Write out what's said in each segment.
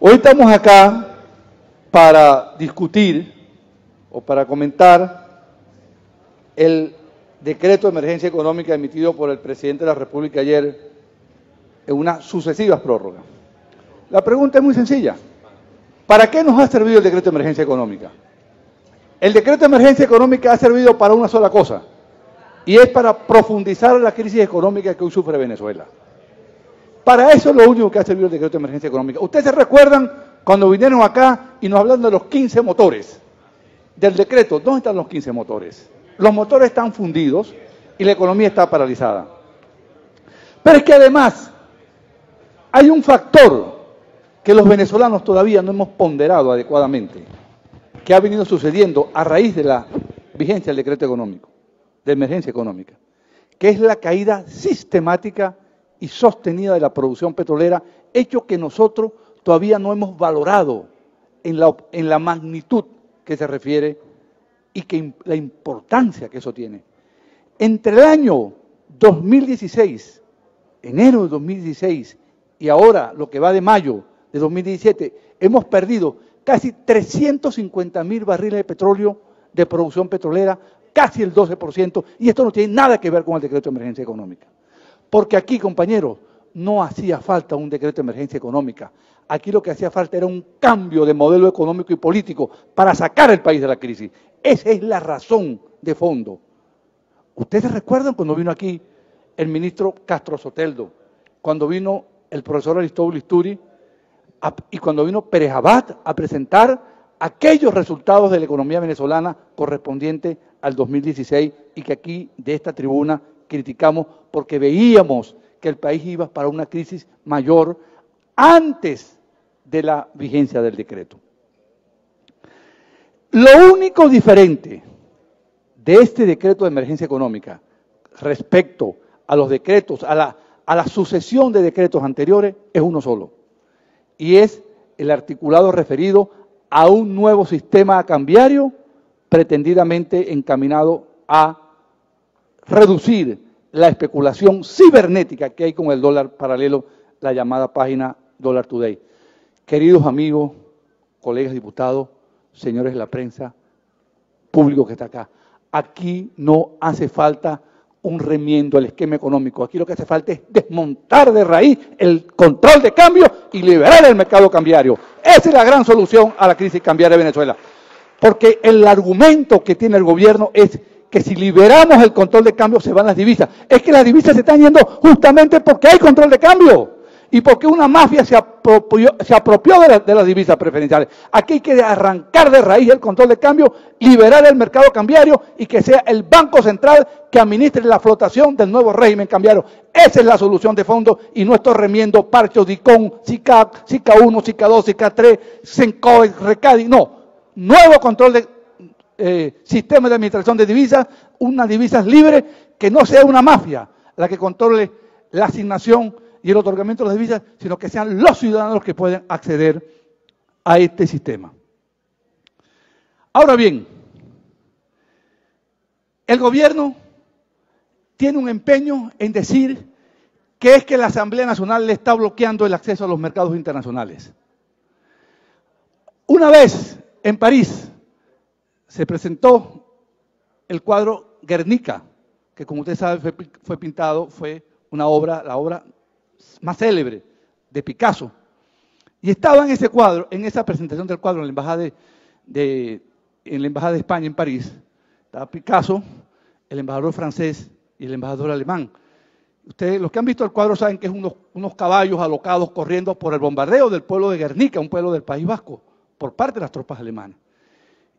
Hoy estamos acá para discutir o para comentar el decreto de emergencia económica emitido por el presidente de la República ayer en unas sucesivas prórrogas. La pregunta es muy sencilla. ¿Para qué nos ha servido el decreto de emergencia económica? El decreto de emergencia económica ha servido para una sola cosa, y es para profundizar la crisis económica que hoy sufre Venezuela. Para eso es lo único que ha servido el decreto de emergencia económica. Ustedes se recuerdan cuando vinieron acá y nos hablaron de los 15 motores del decreto. ¿Dónde están los 15 motores? Los motores están fundidos y la economía está paralizada. Pero es que además hay un factor que los venezolanos todavía no hemos ponderado adecuadamente, que ha venido sucediendo a raíz de la vigencia del decreto económico, de emergencia económica, que es la caída sistemática y sostenida de la producción petrolera, hecho que nosotros todavía no hemos valorado en la magnitud que se refiere y que la importancia que eso tiene. Entre el año 2016, enero de 2016, y ahora lo que va de mayo de 2017, hemos perdido casi 350.000 barriles de petróleo de producción petrolera, casi el 12%, y esto no tiene nada que ver con el decreto de emergencia económica. Porque aquí, compañeros, no hacía falta un decreto de emergencia económica. Aquí lo que hacía falta era un cambio de modelo económico y político para sacar el país de la crisis. Esa es la razón de fondo. ¿Ustedes recuerdan cuando vino aquí el ministro Castro Soteldo, cuando vino el profesor Aristóbulo Isturi y cuando vino Pérez Abad a presentar aquellos resultados de la economía venezolana correspondientes al 2016 y que aquí de esta tribuna criticamos porque veíamos que el país iba para una crisis mayor antes de la vigencia del decreto? Lo único diferente de este decreto de emergencia económica respecto a los decretos, a la sucesión de decretos anteriores, es uno solo, y es el articulado referido a un nuevo sistema cambiario pretendidamente encaminado a reducir la especulación cibernética que hay con el dólar paralelo, la llamada página Dollar Today. Queridos amigos, colegas diputados, señores de la prensa, público que está acá, aquí no hace falta un remiendo al esquema económico. Aquí lo que hace falta es desmontar de raíz el control de cambio y liberar el mercado cambiario. Esa es la gran solución a la crisis cambiaria de Venezuela. Porque el argumento que tiene el gobierno es que si liberamos el control de cambio se van las divisas. Es que las divisas se están yendo justamente porque hay control de cambio y porque una mafia se apropió de las divisas preferenciales. Aquí hay que arrancar de raíz el control de cambio, liberar el mercado cambiario y que sea el Banco Central que administre la flotación del nuevo régimen cambiario. Esa es la solución de fondo y no estoy remiendo parchos, DICON, SICAP, SICA 1, SICA 2, SICA 3, CENCOE, RECADI, no. Nuevo control de sistema de administración de divisas, unas divisas libres, que no sea una mafia la que controle la asignación y el otorgamiento de las divisas, sino que sean los ciudadanos los que pueden acceder a este sistema. Ahora bien, el gobierno tiene un empeño en decir que es que la Asamblea Nacional le está bloqueando el acceso a los mercados internacionales. Una vez en París se presentó el cuadro Guernica, que como usted sabe fue pintado, fue una obra, la obra más célebre de Picasso. Y estaba en ese cuadro, en esa presentación del cuadro en la Embajada de España en París, estaba Picasso, el embajador francés y el embajador alemán. Ustedes, los que han visto el cuadro, saben que es unos caballos alocados corriendo por el bombardeo del pueblo de Guernica, un pueblo del País Vasco, por parte de las tropas alemanas.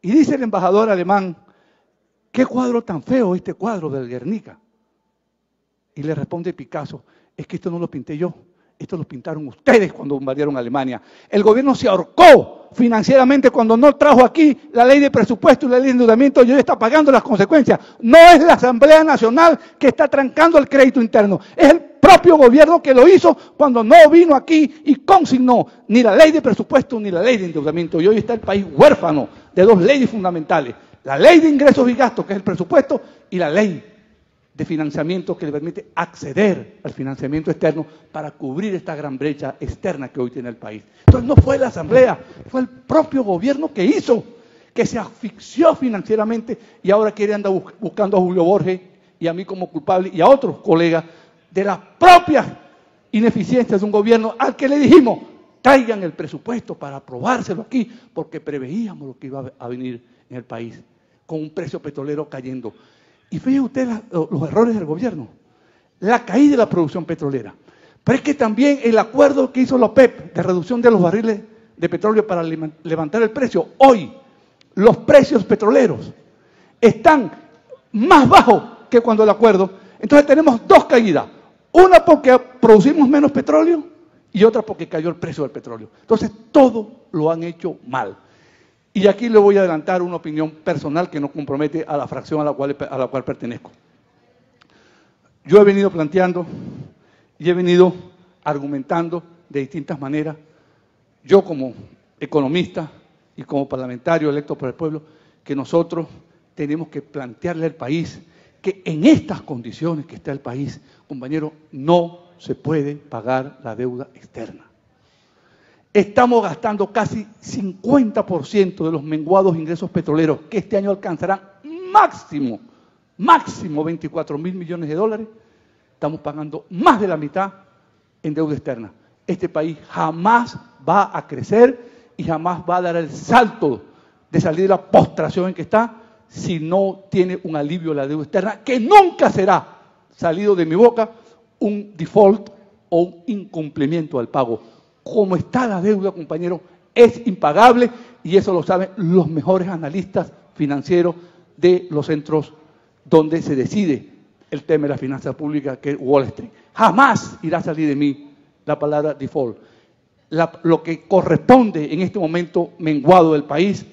Y dice el embajador alemán, ¿qué cuadro tan feo este cuadro del Guernica? Y le responde Picasso, es que esto no lo pinté yo, esto lo pintaron ustedes cuando bombardearon Alemania. El gobierno se ahorcó financieramente cuando no trajo aquí la ley de presupuesto y la ley de endeudamiento y hoy está pagando las consecuencias. No es la Asamblea Nacional que está trancando el crédito interno, es el propio gobierno que lo hizo cuando no vino aquí y consignó ni la ley de presupuesto ni la ley de endeudamiento. Y hoy está el país huérfano de dos leyes fundamentales, la ley de ingresos y gastos, que es el presupuesto, y la ley de financiamiento que le permite acceder al financiamiento externo para cubrir esta gran brecha externa que hoy tiene el país. Entonces no fue la Asamblea, fue el propio gobierno que hizo, que se asfixió financieramente y ahora quiere andar buscando a Julio Borges y a mí como culpable y a otros colegas de las propias ineficiencias de un gobierno al que le dijimos, traigan el presupuesto para aprobárselo aquí, porque preveíamos lo que iba a venir en el país, con un precio petrolero cayendo. Y fíjense ustedes los errores del gobierno, la caída de la producción petrolera. Pero es que también el acuerdo que hizo la OPEP de reducción de los barriles de petróleo para levantar el precio, hoy los precios petroleros están más bajos que cuando el acuerdo. Entonces tenemos dos caídas, una porque producimos menos petróleo y otra porque cayó el precio del petróleo. Entonces todo lo han hecho mal. Y aquí le voy a adelantar una opinión personal que no compromete a la fracción a la cual pertenezco. Yo he venido planteando y he venido argumentando de distintas maneras, yo como economista y como parlamentario electo por el pueblo, que nosotros tenemos que plantearle al país que en estas condiciones que está el país, compañero, no se puede pagar la deuda externa. Estamos gastando casi 50% de los menguados ingresos petroleros que este año alcanzarán máximo 24.000 millones de dólares. Estamos pagando más de la mitad en deuda externa. Este país jamás va a crecer y jamás va a dar el salto de salir de la postración en que está si no tiene un alivio a la deuda externa, que nunca será, salido de mi boca, un default o un incumplimiento al pago. Como está la deuda, compañeros, es impagable y eso lo saben los mejores analistas financieros de los centros donde se decide el tema de la finanza pública, que es Wall Street. Jamás irá a salir de mí la palabra default. Lo que corresponde en este momento menguado del país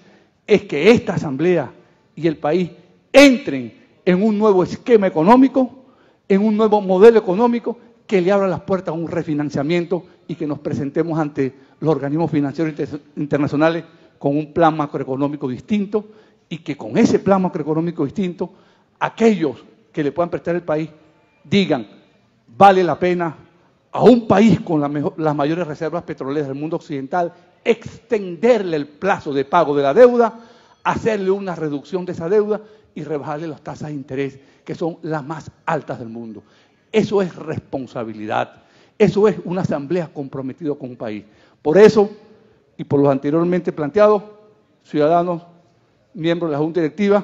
es que esta Asamblea y el país entren en un nuevo esquema económico, en un nuevo modelo económico que le abra las puertas a un refinanciamiento y que nos presentemos ante los organismos financieros internacionales con un plan macroeconómico distinto y que con ese plan macroeconómico distinto, aquellos que le puedan prestar el país digan, vale la pena a un país con las mayores reservas petroleras del mundo occidental extenderle el plazo de pago de la deuda, hacerle una reducción de esa deuda y rebajarle las tasas de interés, que son las más altas del mundo. Eso es responsabilidad, eso es una asamblea comprometida con un país. Por eso, y por los anteriormente planteados, ciudadanos, miembros de la Junta Directiva,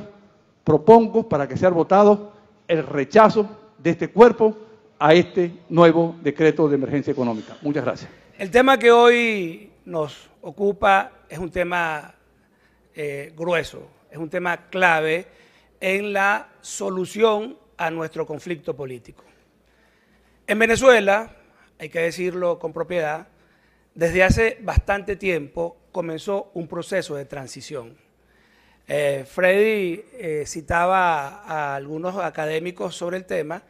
propongo para que sea votado el rechazo de este cuerpo a este nuevo decreto de emergencia económica. Muchas gracias. El tema que hoy nos ocupa es un tema grueso, es un tema clave en la solución a nuestro conflicto político. En Venezuela, hay que decirlo con propiedad, desde hace bastante tiempo comenzó un proceso de transición. Freddy citaba a algunos académicos sobre el tema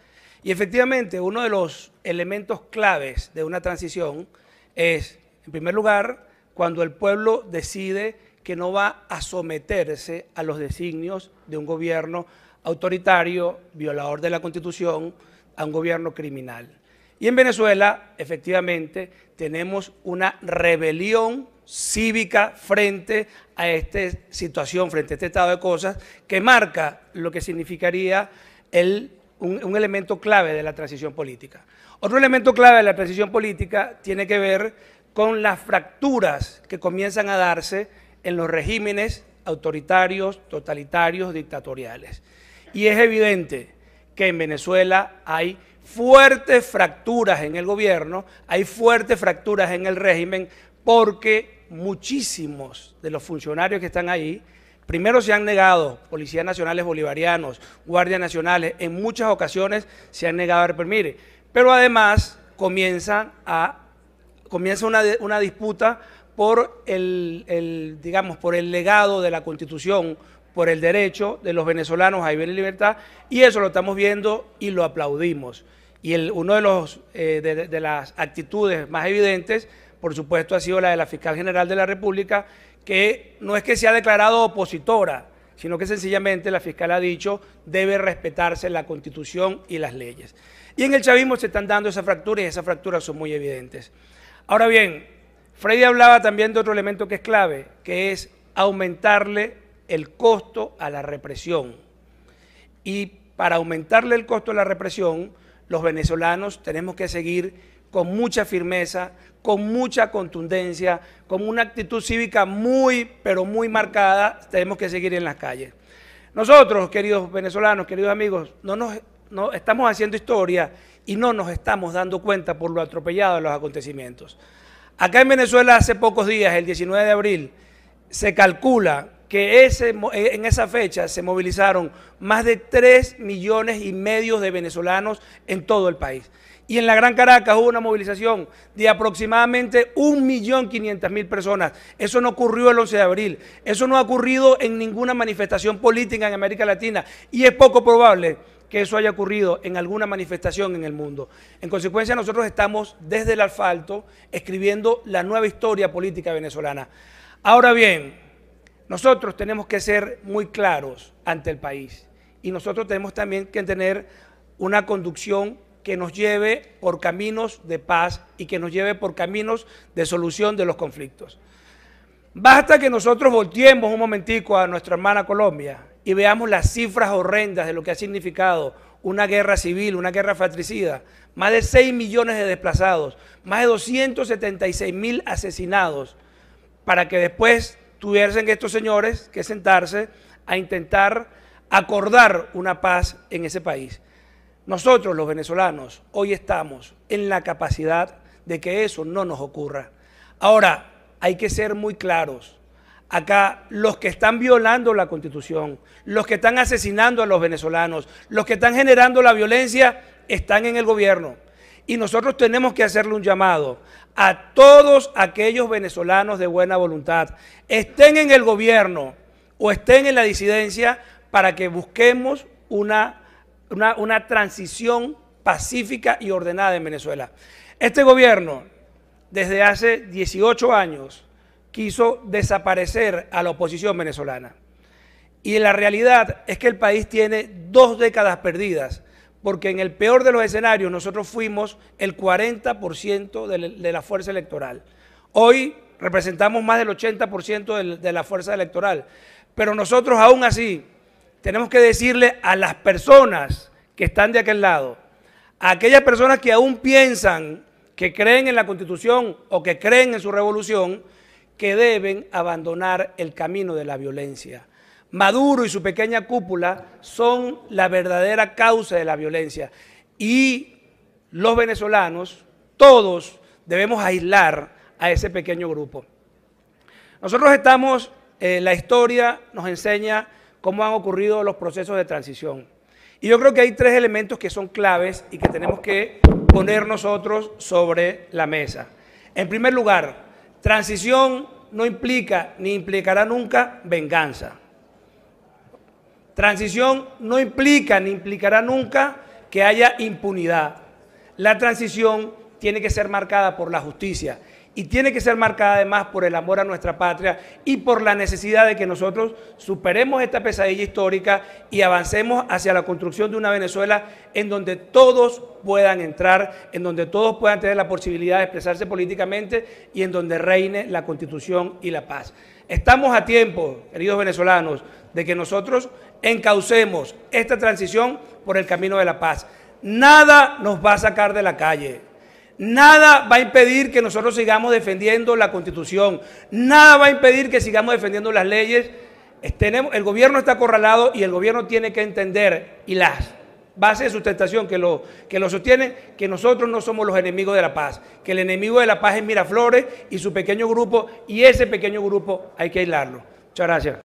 y efectivamente uno de los elementos claves de una transición es, en primer lugar, cuando el pueblo decide que no va a someterse a los designios de un gobierno autoritario, violador de la Constitución, a un gobierno criminal. Y en Venezuela, efectivamente, tenemos una rebelión cívica frente a esta situación, frente a este estado de cosas, que marca lo que significaría un elemento clave de la transición política. Otro elemento clave de la transición política tiene que ver con las fracturas que comienzan a darse en los regímenes autoritarios, totalitarios, dictatoriales. Y es evidente que en Venezuela hay fuertes fracturas en el gobierno, hay fuertes fracturas en el régimen, porque muchísimos de los funcionarios que están ahí, primero se han negado, policías nacionales bolivarianos, guardias nacionales, en muchas ocasiones se han negado a reprimir, pero además comienza una disputa por digamos, por el legado de la Constitución, por el derecho de los venezolanos a vivir en libertad, y eso lo estamos viendo y lo aplaudimos. Y uno de las actitudes más evidentes, por supuesto, ha sido la de la Fiscal General de la República, que no es que se ha declarado opositora, sino que sencillamente la fiscal ha dicho debe respetarse la Constitución y las leyes. Y en el chavismo se están dando esas fracturas y esas fracturas son muy evidentes. Ahora bien, Freddy hablaba también de otro elemento que es clave, que es aumentarle el costo a la represión. Y para aumentarle el costo a la represión, los venezolanos tenemos que seguir con mucha firmeza, con mucha contundencia, con una actitud cívica muy, pero muy marcada, tenemos que seguir en las calles. Nosotros, queridos venezolanos, queridos amigos, no estamos haciendo historia y no nos estamos dando cuenta por lo atropellado de los acontecimientos. Acá en Venezuela hace pocos días, el 19 de abril, se calcula que en esa fecha se movilizaron más de 3,5 millones de venezolanos en todo el país. Y en la Gran Caracas hubo una movilización de aproximadamente 1.500.000 personas. Eso no ocurrió el 11 de abril, eso no ha ocurrido en ninguna manifestación política en América Latina y es poco probable que eso haya ocurrido en alguna manifestación en el mundo. En consecuencia, nosotros estamos desde el asfalto escribiendo la nueva historia política venezolana. Ahora bien, nosotros tenemos que ser muy claros ante el país y nosotros tenemos también que tener una conducción que nos lleve por caminos de paz y que nos lleve por caminos de solución de los conflictos. Basta que nosotros volteemos un momentico a nuestra hermana Colombia y veamos las cifras horrendas de lo que ha significado una guerra civil, una guerra fratricida, más de 6 millones de desplazados, más de 276.000 asesinados, para que después tuviesen estos señores que sentarse a intentar acordar una paz en ese país. Nosotros, los venezolanos, hoy estamos en la capacidad de que eso no nos ocurra. Ahora, hay que ser muy claros. Acá, los que están violando la Constitución, los que están asesinando a los venezolanos, los que están generando la violencia, están en el gobierno. Y nosotros tenemos que hacerle un llamado a todos aquellos venezolanos de buena voluntad, estén en el gobierno o estén en la disidencia, para que busquemos una transición pacífica y ordenada en Venezuela. Este gobierno, desde hace 18 años, quiso desaparecer a la oposición venezolana. Y la realidad es que el país tiene 2 décadas perdidas, porque en el peor de los escenarios nosotros fuimos el 40% de la fuerza electoral. Hoy representamos más del 80% de la fuerza electoral, pero nosotros aún así tenemos que decirle a las personas que están de aquel lado, a aquellas personas que aún piensan, que creen en la Constitución o que creen en su revolución, que deben abandonar el camino de la violencia. Maduro y su pequeña cúpula son la verdadera causa de la violencia y los venezolanos, todos, debemos aislar a ese pequeño grupo. Nosotros estamos, la historia nos enseña cómo han ocurrido los procesos de transición. Y yo creo que hay 3 elementos que son claves y que tenemos que poner nosotros sobre la mesa. En primer lugar, transición no implica ni implicará nunca venganza. Transición no implica ni implicará nunca que haya impunidad. La transición tiene que ser marcada por la justicia y tiene que ser marcada además por el amor a nuestra patria y por la necesidad de que nosotros superemos esta pesadilla histórica y avancemos hacia la construcción de una Venezuela en donde todos puedan entrar, en donde todos puedan tener la posibilidad de expresarse políticamente y en donde reine la Constitución y la paz. Estamos a tiempo, queridos venezolanos, de que nosotros encaucemos esta transición por el camino de la paz. Nada nos va a sacar de la calle. Nada va a impedir que nosotros sigamos defendiendo la Constitución. Nada va a impedir que sigamos defendiendo las leyes. El gobierno está acorralado y el gobierno tiene que entender, y las bases de sustentación que lo sostienen, que nosotros no somos los enemigos de la paz, que el enemigo de la paz es Miraflores y su pequeño grupo, y ese pequeño grupo hay que aislarlo. Muchas gracias.